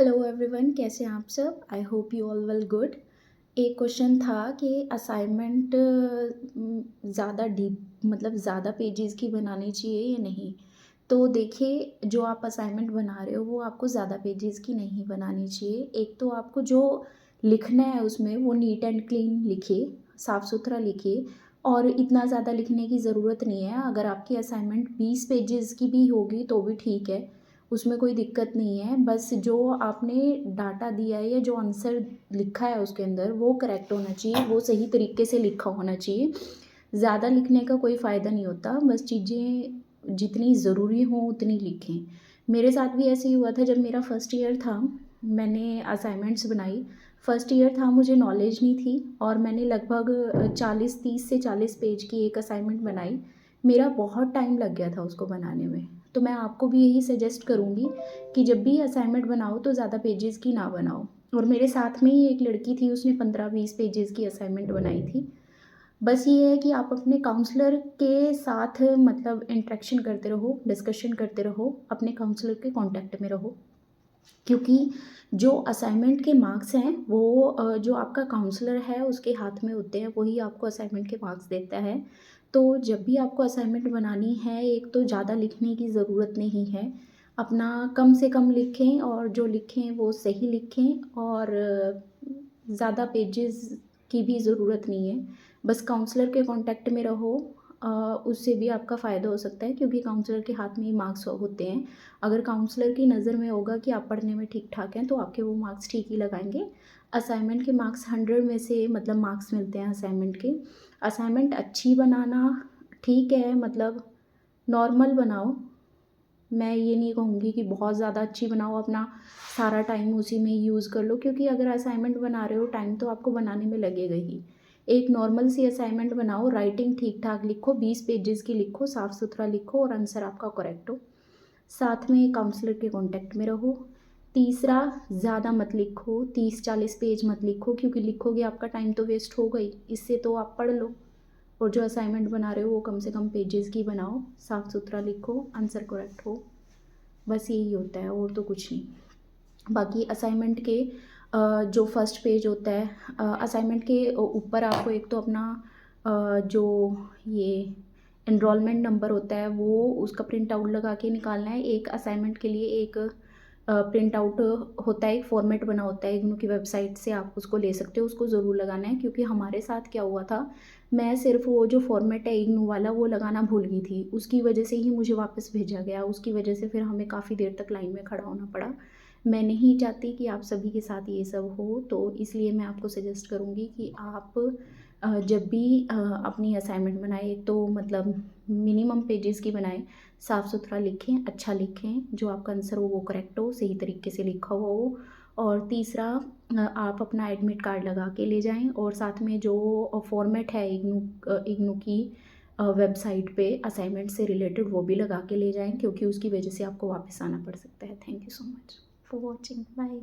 Hello everyone, कैसे हैं आप सब। I hope you all well good. एक क्वेश्चन था कि असाइनमेंट ज़्यादा डीप मतलब ज़्यादा पेजेस की बनानी चाहिए या नहीं। तो देखिए, जो आप असाइनमेंट बना रहे हो वो आपको ज़्यादा पेजेस की नहीं बनानी चाहिए। एक तो आपको जो लिखना है उसमें वो नीट एंड क्लीन लिखिए, साफ़ सुथरा लिखिए। और इतना ज़्यादा लिखने की ज़रूरत नहीं है। अगर आपकी असाइनमेंट 20 पेजेस की भी होगी तो भी ठीक है, उसमें कोई दिक्कत नहीं है। बस जो आपने डाटा दिया है या जो आंसर लिखा है उसके अंदर वो करेक्ट होना चाहिए, वो सही तरीके से लिखा होना चाहिए। ज़्यादा लिखने का कोई फ़ायदा नहीं होता, बस चीज़ें जितनी ज़रूरी हों उतनी लिखें। मेरे साथ भी ऐसे ही हुआ था जब मेरा फर्स्ट ईयर था, मैंने असाइनमेंट्स बनाई। फर्स्ट ईयर था, मुझे नॉलेज नहीं थी और मैंने लगभग 40 30 से 40 पेज की एक असाइनमेंट बनाई। मेरा बहुत टाइम लग गया था उसको बनाने में। तो मैं आपको भी यही सजेस्ट करूँगी कि जब भी असाइनमेंट बनाओ तो ज़्यादा पेजेस की ना बनाओ। और मेरे साथ में ही एक लड़की थी, उसने 15-20 पेजेस की असाइनमेंट बनाई थी। बस ये है कि आप अपने काउंसलर के साथ मतलब इंटरेक्शन करते रहो, डिस्कशन करते रहो, अपने काउंसलर के कॉन्टैक्ट में रहो। क्योंकि जो असाइनमेंट के मार्क्स हैं वो जो आपका काउंसलर है उसके हाथ में होते हैं, वही आपको असाइनमेंट के मार्क्स देता है। तो जब भी आपको असाइनमेंट बनानी है, एक तो ज़्यादा लिखने की ज़रूरत नहीं है, अपना कम से कम लिखें और जो लिखें वो सही लिखें। और ज़्यादा पेजेस की भी ज़रूरत नहीं है, बस काउंसलर के कॉन्टैक्ट में रहो। उससे भी आपका फ़ायदा हो सकता है क्योंकि काउंसलर के हाथ में ही मार्क्स होते हैं। अगर काउंसलर की नज़र में होगा कि आप पढ़ने में ठीक-ठाक हैं, तो आपके वो मार्क्स ठीक ही लगाएँगे। असाइनमेंट के मार्क्स 100 में से मतलब मार्क्स मिलते हैं असाइनमेंट के। असाइनमेंट अच्छी बनाना ठीक है, मतलब नॉर्मल बनाओ। मैं ये नहीं कहूँगी कि बहुत ज़्यादा अच्छी बनाओ, अपना सारा टाइम उसी में यूज़ कर लो, क्योंकि अगर असाइनमेंट बना रहे हो टाइम तो आपको बनाने में लगेगा ही। एक नॉर्मल सी असाइनमेंट बनाओ, राइटिंग ठीक-ठाक लिखो, 20 पेजेस की लिखो, साफ-सुथरा लिखो और आंसर आपका करेक्ट हो। साथ में काउंसलर के कॉन्टैक्ट में रहो। तीसरा, ज़्यादा मत लिखो, 30-40 पेज मत लिखो, क्योंकि लिखोगे आपका टाइम तो वेस्ट होगा ही। इससे तो आप पढ़ लो। और जो असाइनमेंट बना रहे हो वो कम से कम पेजेस की बनाओ, साफ-सुथरा लिखो, आंसर करेक्ट हो। बस यही होता है और तो कुछ नहीं। बाकी असाइनमेंट के जो फर्स्ट पेज होता है, असाइनमेंट के ऊपर आपको एक तो अपना जो ये एनरोलमेंट नंबर होता है वो उसका प्रिंट आउट लगा के निकालना है। एक असाइनमेंट के लिए एक प्रिंट आउट होता है, एक फॉर्मेट बना होता है इग्नू की वेबसाइट से, आप उसको ले सकते हो, उसको ज़रूर लगाना है। क्योंकि हमारे साथ क्या हुआ था, मैं सिर्फ वो जो फॉर्मेट है इग्नू वाला वो लगाना भूल गई थी, उसकी वजह से ही मुझे वापस भेजा गया। उसकी वजह से फिर हमें काफ़ी देर तक लाइन में खड़ा होना पड़ा। मैं नहीं चाहती कि आप सभी के साथ ये सब हो, तो इसलिए मैं आपको सजेस्ट करूँगी कि आप जब भी अपनी असाइनमेंट बनाएं तो मतलब मिनिमम पेजेस की बनाएं, साफ़ सुथरा लिखें, अच्छा लिखें, जो आपका आंसर हो वो करेक्ट हो, सही तरीके से लिखा हुआ हो। और तीसरा, आप अपना एडमिट कार्ड लगा के ले जाएं और साथ में जो फॉर्मेट है इग्नू की वेबसाइट पे असाइनमेंट से रिलेटेड वो भी लगा के ले जाएं, क्योंकि उसकी वजह से आपको वापस आना पड़ सकता है। Thank you so much for watching, bye.